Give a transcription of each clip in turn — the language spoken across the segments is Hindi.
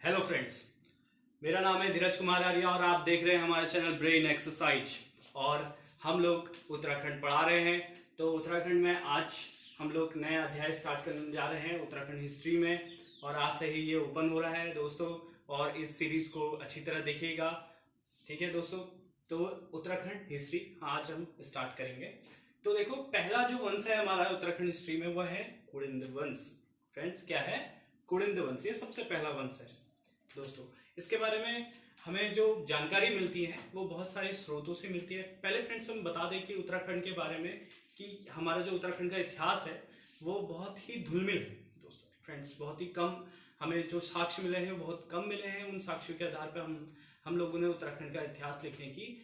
हेलो फ्रेंड्स, मेरा नाम है धीरज कुमार आर्या और आप देख रहे हैं हमारा चैनल ब्रेन एक्सरसाइज। और हम लोग उत्तराखंड पढ़ा रहे हैं। तो उत्तराखंड में आज हम लोग नया अध्याय स्टार्ट करने जा रहे हैं उत्तराखंड हिस्ट्री में। और आज से ही ये ओपन हो रहा है दोस्तों, और इस सीरीज को अच्छी तरह देखिएगा। ठीक है दोस्तों, तो उत्तराखंड हिस्ट्री आज हम स्टार्ट करेंगे। तो देखो, पहला जो वंश है हमारा उत्तराखंड हिस्ट्री में वह है कुड़िंद वंश। फ्रेंड्स, क्या है? कुड़िंद वंश। ये सबसे पहला वंश है दोस्तों। इसके बारे में हमें जो जानकारी मिलती है वो बहुत सारे स्रोतों से मिलती है। पहले फ्रेंड्स हम बता दें कि उत्तराखंड के बारे में कि हमारा जो उत्तराखंड का इतिहास है वो बहुत ही धुलमिल है दोस्तों। फ्रेंड्स, बहुत ही कम हमें जो साक्ष्य मिले हैं वो बहुत कम मिले हैं। उन साक्ष्यों के आधार पर हम लोगों ने उत्तराखंड का इतिहास लिखने की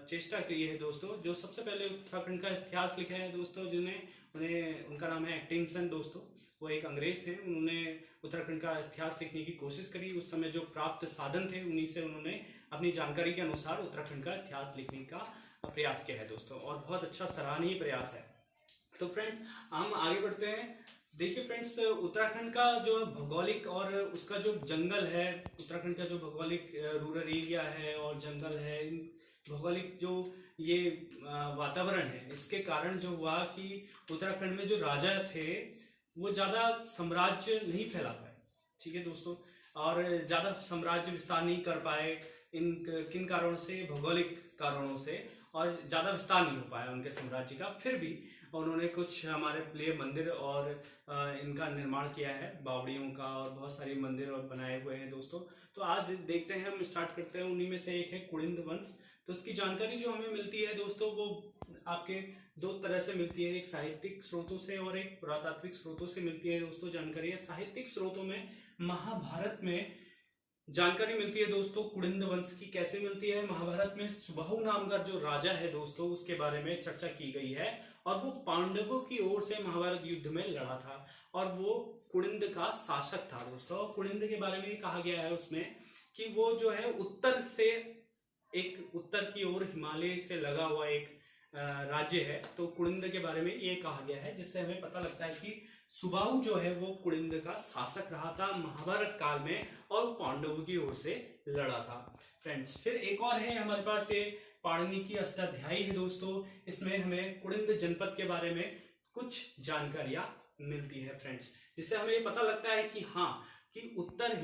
चेष्टा की है दोस्तों। जो सबसे पहले उत्तराखंड का इतिहास लिखे हैं दोस्तों, उनका नाम है एटकिंसन दोस्तों। वो एक अंग्रेज थे। उन्होंने उत्तराखंड का इतिहास लिखने की कोशिश करी। उस समय जो प्राप्त साधन थे उन्हीं से उन्होंने अपनी जानकारी के अनुसार उत्तराखंड का इतिहास लिखने का प्रयास किया है दोस्तों, और बहुत अच्छा सराहनीय प्रयास है। तो फ्रेंड्स, हम आगे बढ़ते हैं। देखिए फ्रेंड्स, उत्तराखंड का जो भौगोलिक और उसका जो जंगल है, उत्तराखंड का जो भौगोलिक रूरल एरिया है और जंगल है, इन भौगोलिक जो ये वातावरण है, इसके कारण जो हुआ कि उत्तराखंड में जो राजा थे वो ज्यादा साम्राज्य नहीं फैला पाए। ठीक है दोस्तों, और ज्यादा साम्राज्य विस्तार नहीं कर पाए। किन कारणों से? भौगोलिक कारणों से। और ज्यादा विस्तार नहीं हो पाया उनके साम्राज्य का। फिर भी उन्होंने कुछ हमारे लिए मंदिर और इनका निर्माण किया है, बावड़ियों का, और बहुत सारे मंदिर और बनाए हुए हैं दोस्तों। तो आज देखते हैं, हम स्टार्ट करते हैं। उन्हीं में से एक है कुड़िंद वंश। तो उसकी जानकारी जो हमें मिलती है दोस्तों वो आपके दो तरह से मिलती है, एक साहित्यिक स्रोतों से और एक पुरातात्विक स्रोतों से मिलती है दोस्तों जानकारी। है साहित्यिक स्रोतों में महाभारत में जानकारी मिलती है दोस्तों कुड़िंद वंश की। कैसे मिलती है? महाभारत में सुबाहु नाम का जो राजा है दोस्तों, उसके बारे में चर्चा की गई है। और वो पांडवों की ओर से महाभारत युद्ध में लड़ा था, और वो कुड़िंद का शासक था दोस्तों। और कुड़िंद के बारे में कहा गया है उसमें कि वो जो है उत्तर की ओर हिमालय से लगा हुआ एक राज्य है। तो कुड़िंद के बारे में ये कहा गया है, जिससे हमें पता लगता है कि सुबाहु जो है वो कुड़िंद का शासक रहा था महाभारत काल में, और पांडवों की ओर से लड़ा था। फ्रेंड्स, फिर एक और है हमारे पास, ये पाणिनि की अष्टाध्यायी है दोस्तों। इसमें हमें कुड़िंद जनपद के बारे में कुछ जानकारियां मिलती है फ्रेंड्स, जिससे हमें ये पता लगता है कि हाँ, कि उत्तर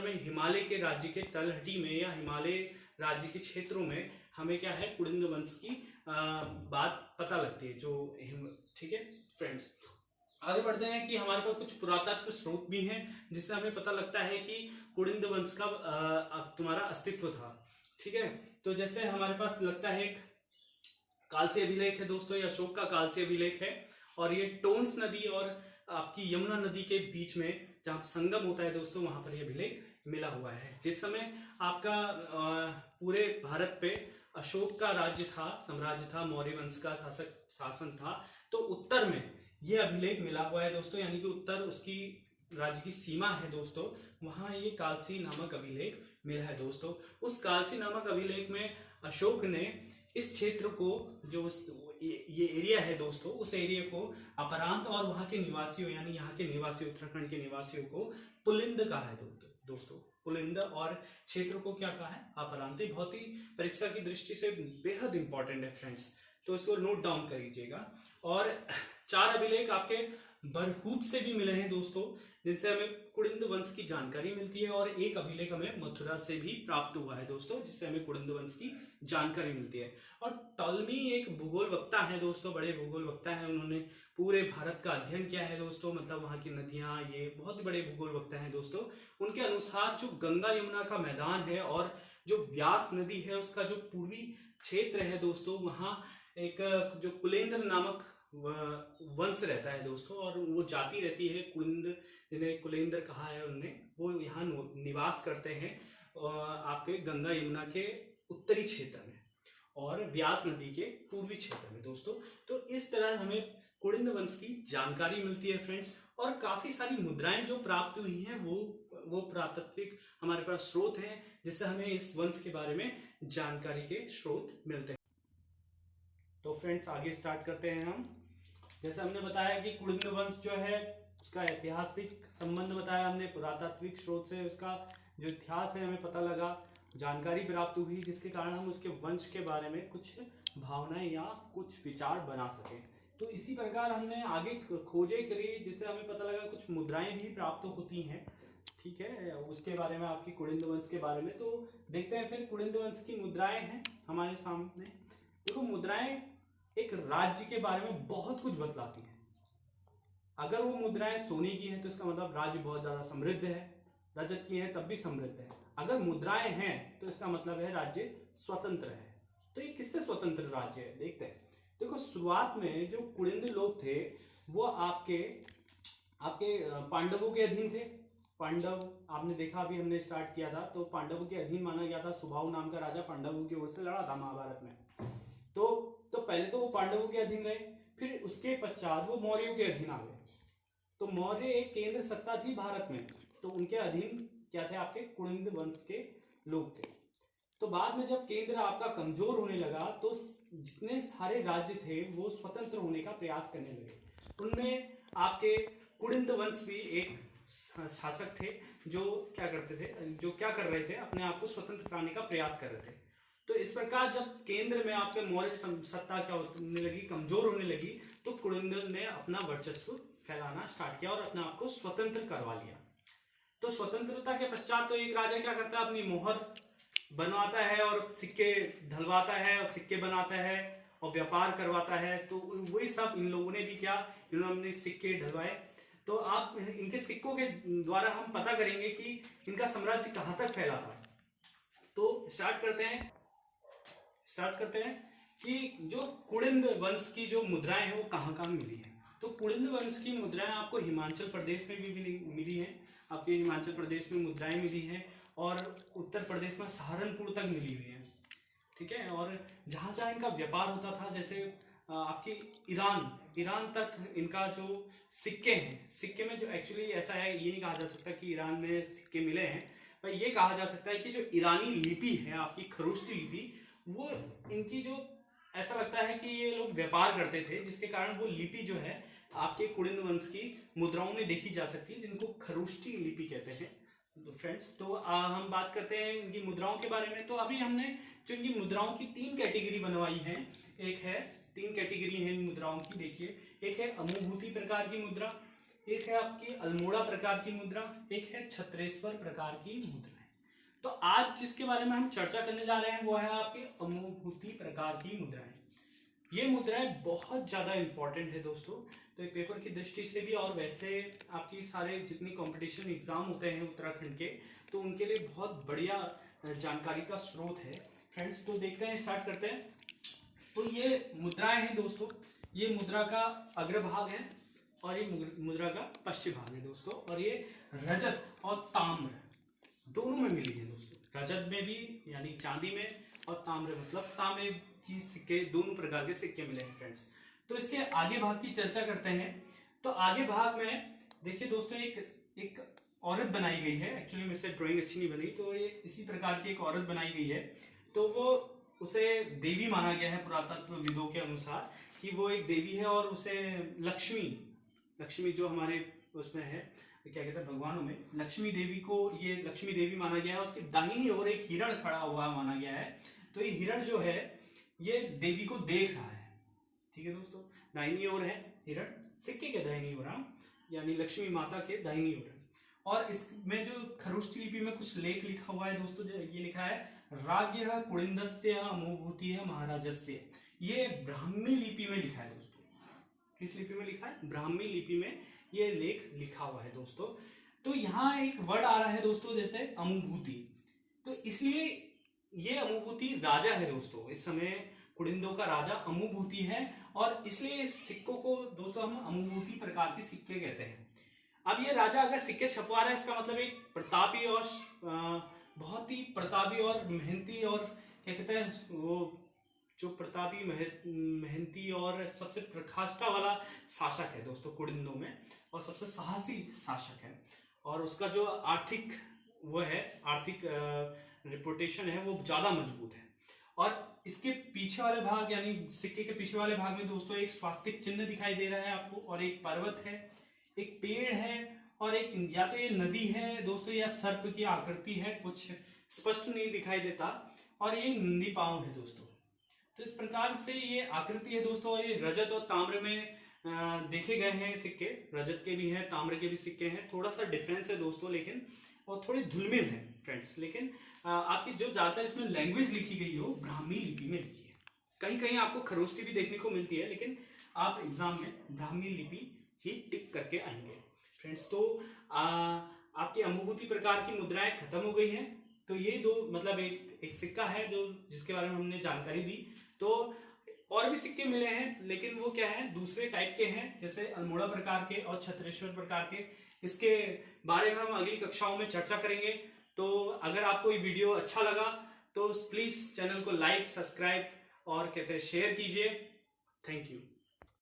में हिमालय के राज्य के तलहटी में या हिमालय राज्य के क्षेत्रों में हमें क्या है, कुड़िंद वंश की बात पता लगती है जो। ठीक है फ्रेंड्स, आगे बढ़ते हैं कि हमारे पास कुछ पुरातत्व स्रोत भी हैं, जिससे हमें पता लगता है कि कुड़िंद वंश का तुम्हारा अस्तित्व था। ठीक है, तो जैसे हमारे पास लगता है एक कालसी अभिलेख है दोस्तों, ये अशोक का कालसी अभिलेख है। और ये टोन्स नदी और आपकी यमुना नदी के बीच में जहां संगम होता है दोस्तों, वहां पर यह अभिलेख मिला हुआ है। जिस समय आपका पूरे भारत पे अशोक का राज्य था, साम्राज्य था, मौर्य वंश का शासन था, तो उत्तर में यह अभिलेख मिला हुआ है दोस्तों। यानी कि उत्तर उसकी राज्य की सीमा है दोस्तों, वहां ये कालसी नामक अभिलेख मिला है दोस्तों। उस कालसी नामक अभिलेख में अशोक ने इस क्षेत्र को, जो ये एरिया है दोस्तों, उस एरिया को अपरांत और वहां के निवासियों, यानी यहाँ के निवासी, उत्तराखंड के निवासियों को पुलिंद कहा है दोस्तों। पुलिंद और क्षेत्र को क्या कहा है? अपरांत। बहुत ही परीक्षा की दृष्टि से बेहद इंपॉर्टेंट है फ्रेंड्स, तो इसको नोट डाउन कर लीजिएगा। और 4 अभिलेख आपके बरहूत से भी मिले हैं दोस्तों, जिनसे हमें कुड़िंद वंश की जानकारी मिलती है। और एक अभिलेख हमें मथुरा से भी प्राप्त हुआ है दोस्तों, जिससे हमें कुड़िंद वंश की जानकारी मिलती है। और टॉलमी एक भूगोल वक्ता है दोस्तों, बड़े भूगोल वक्ता है। उन्होंने पूरे भारत का अध्ययन किया है दोस्तों, मतलब वहां की नदियां, ये बहुत बड़े भूगोल वक्ता है दोस्तों। उनके अनुसार जो गंगा यमुना का मैदान है और जो व्यास नदी है उसका जो पूर्वी क्षेत्र है दोस्तों, वहां एक जो कुलेंद्र नामक वंश रहता है दोस्तों, और वो जाति रहती है कुलिंद, जिन्हें कुलेंद्र कहा है उनने, वो यहाँ निवास करते हैं आपके गंगा यमुना के उत्तरी क्षेत्र में और व्यास नदी के पूर्वी क्षेत्र में दोस्तों। तो इस तरह हमें कुड़िंद वंश की जानकारी मिलती है फ्रेंड्स। और काफी सारी मुद्राएं जो प्राप्त हुई हैं वो पुरातात्विक हमारे पास स्रोत हैं, जिससे हमें इस वंश के बारे में जानकारी के स्रोत मिलते हैं। तो फ्रेंड्स, आगे स्टार्ट करते हैं हम। जैसे हमने बताया कि कुड़िंद वंश जो है उसका ऐतिहासिक संबंध बताया हमने, पुरातात्विक स्रोत से उसका जो इतिहास है हमें पता लगा, जानकारी प्राप्त हुई, जिसके कारण हम उसके वंश के बारे में कुछ भावनाएं या कुछ विचार बना सके। तो इसी प्रकार हमने आगे खोजें करी, जिससे हमें पता लगा कुछ मुद्राएं भी प्राप्त होती हैं, ठीक है, उसके बारे में, आपकी कुलिंद वंश के बारे में। तो देखते हैं फिर कुलिंद वंश की मुद्राएं हैं हमारे सामने। देखो, मुद्राएं एक राज्य के बारे में बहुत कुछ बतलाती हैं। अगर वो मुद्राएं सोने की हैं तो इसका मतलब राज्य बहुत ज्यादा समृद्ध है, रजत की हैं तब भी समृद्ध है। अगर मुद्राएं हैं तो इसका मतलब है राज्य स्वतंत्र है। तो ये किससे स्वतंत्र राज्य है, देखते हैं। देखो, शुरुआत में जो कुलिंद लोग थे वो आपके पांडवों के अधीन थे। पांडव, आपने देखा अभी हमने स्टार्ट किया था, तो पांडवों के अधीन माना गया था। सुबाहु नाम का राजा पांडवों की ओर से लड़ा था महाभारत में। तो पहले तो वो पांडवों के अधीन रहे, फिर उसके पश्चात वो मौर्यों के अधीन आ गए। तो मौर्य एक केंद्र सत्ता थी भारत में, तो उनके अधीन क्या थे, आपके कुलिंद वंश के लोग थे। तो बाद में जब केंद्र आपका कमजोर होने लगा तो जितने सारे राज्य थे वो स्वतंत्र होने का प्रयास करने लगे। उनमें आपके कुलिंद वंश भी एक शासक थे जो क्या कर रहे थे, अपने आप को स्वतंत्र कराने का प्रयास कर रहे थे। तो इस प्रकार जब केंद्र में आपके मौर्य सत्ता क्या होने लगी, कमजोर होने लगी, तो कुलिंद ने अपना वर्चस्व फैलाना स्टार्ट किया और अपने आप को स्वतंत्र करवा लिया। तो स्वतंत्रता के पश्चात तो एक राजा क्या करता है, अपनी मोहर बनवाता है और सिक्के ढलवाता है और सिक्के बनाता है और व्यापार करवाता है। तो वही सब इन लोगों ने भी किया, इन्होंने सिक्के ढलवाए। तो आप इनके सिक्कों के द्वारा हम पता करेंगे कि इनका साम्राज्य कहां तक फैला था। तो स्टार्ट करते हैं कि जो कुलिंद वंश की जो मुद्राएं हैं वो कहां कहां मिली हैं। तो कुलिंद वंश की मुद्राएं आपको हिमाचल प्रदेश में भी मिली हैं। आपके हिमाचल प्रदेश में मुद्राएं मिली हैं और उत्तर प्रदेश में सहारनपुर तक मिली हुई हैं, ठीक है। और जहां जहां इनका व्यापार होता था, जैसे आपकी ईरान तक इनका जो सिक्के हैं, सिक्के में जो एक्चुअली ऐसा है, ये नहीं कहा जा सकता कि ईरान में सिक्के मिले हैं, पर ये कहा जा सकता है कि जो ईरानी लिपि है, आपकी खरोष्टी लिपि, वो इनकी जो ऐसा लगता है कि ये लोग व्यापार करते थे, जिसके कारण वो लिपि जो है आपके कुलिंद वंश की मुद्राओं में देखी जा सकती है, जिनको खरोष्टी लिपि कहते हैं। तो फ्रेंड्स, तो हम बात करते हैं इनकी मुद्राओं के बारे में। तो अभी हमने जो इनकी मुद्राओं की 3 कैटेगरी बनवाई है, एक है 3 कैटेगरी है इन मुद्राओं की, देखिए। एक है अमुभूति प्रकार की मुद्रा, एक है आपकी अल्मोड़ा प्रकार की मुद्रा, एक है छत्रेश्वर प्रकार की मुद्रा। तो आज जिसके बारे में हम चर्चा करने जा रहे हैं वो है आपकी अमुभूति प्रकार की मुद्राएं। ये मुद्राएं बहुत ज्यादा इंपॉर्टेंट है दोस्तों। तो एक पेपर की दृष्टि से भी और वैसे आपकी सारे जितनी कंपटीशन एग्जाम होते हैं उत्तराखंड के, तो उनके लिए बहुत बढ़िया जानकारी का स्रोत है फ्रेंड्स। तो देखते हैं, स्टार्ट करते हैं। तो ये मुद्राएं हैं दोस्तों, ये मुद्रा का अग्रभाग है और ये मुद्रा का पश्चिम भाग है दोस्तों। और ये रजत और ताम्र दोनों में मिली है दोस्तों। रजत में भी यानी चांदी में, और ताम्र मतलब तांबे की सिक्के, दोनों प्रकार के सिक्के मिले हैं फ्रेंड्स। तो इसके आगे भाग की चर्चा करते हैं। तो आगे भाग में देखिए दोस्तों, एक औरत बनाई गई है। एक्चुअली मेरे से ड्राइंग अच्छी नहीं बनी, तो ये इसी प्रकार की एक औरत बनाई गई है। तो वो उसे देवी माना गया है पुरातत्व विदों के अनुसार, कि वो एक देवी है और उसे लक्ष्मी जो हमारे उसमें है, क्या कहते हैं, भगवानों में लक्ष्मी देवी को ये लक्ष्मी देवी माना गया है। उसकी दाहिनी ओर एक हिरण खड़ा हुआ माना गया है। तो ये हिरण जो है ये देवी को देख रहा है, ठीक है दोस्तों। दाहिनी ओर है हिरण, सिक्के के दाहिनी ओर, यानी लक्ष्मी माता के दाहिनी ओर है। और इसमें जो खरोष्टी लिपि में कुछ लेख लिखा हुआ है दोस्तों, ये लिखा है राज्ञः कुलिन्दस्य अमुभूतिः महाराजस्य। ये ब्राह्मी लिपि में लिखा है दोस्तों। किस लिपि में लिखा है? ब्राह्मी लिपि में ये लेख लिखा हुआ है दोस्तों। तो यहाँ एक वर्ड आ रहा है दोस्तों, जैसे अमुभूति, तो इसलिए ये अमुभूति राजा है दोस्तों। इस समय कुलिंदों का राजा अमुभूति है, और इसलिए इस सिक्कों को दोस्तों हम अमुभूति प्रकार के सिक्के कहते हैं। अब ये राजा अगर सिक्के छपवा रहा है, इसका मतलब एक प्रतापी और बहुत ही प्रतापी और मेहनती, और क्या कहते हैं वो जो प्रतापी मेहनती और सबसे प्रखाष्ठा वाला शासक है दोस्तों कुलिंदों में, और सबसे साहसी शासक है। और उसका जो आर्थिक रिपुटेशन है वो ज्यादा मजबूत है। और इसके पीछे वाले भाग, यानी सिक्के के पीछे वाले भाग में दोस्तों एक स्वास्तिक चिन्ह दिखाई दे रहा है आपको, और एक पर्वत है, एक पेड़ है, और एक या तो ये नदी है दोस्तों या सर्प की आकृति है, कुछ स्पष्ट नहीं दिखाई देता, और ये नंदी पांव है दोस्तों। तो इस प्रकार से ये आकृति है दोस्तों। और ये रजत और ताम्र में देखे गए हैं सिक्के, रजत के भी हैं, ताम्र के भी सिक्के हैं। थोड़ा सा डिफरेंस है दोस्तों, लेकिन और थोड़ी धुलमिल है फ्रेंड्स। लेकिन आपकी जो ज्यादातर इसमें लैंग्वेज लिखी गई हो ब्राह्मी लिपि में लिखी है। कहीं कहीं आपको खरोष्टी भी देखने को मिलती है, लेकिन आप एग्जाम में ब्राह्मी लिपि ही टिक करके आएंगे फ्रेंड्स। तो आपकी अनुभूति प्रकार की मुद्राएं खत्म हो गई हैं। तो ये दो मतलब एक सिक्का है जो जिसके बारे में हमने जानकारी दी। तो और भी सिक्के मिले हैं, लेकिन वो क्या है, दूसरे टाइप के हैं, जैसे अल्मोड़ा प्रकार के और छत्रेश्वर प्रकार के। इसके बारे में हम अगली कक्षाओं में चर्चा करेंगे। तो अगर आपको ये वीडियो अच्छा लगा तो प्लीज चैनल को लाइक, सब्सक्राइब और कहते हैं शेयर कीजिए। Thank you.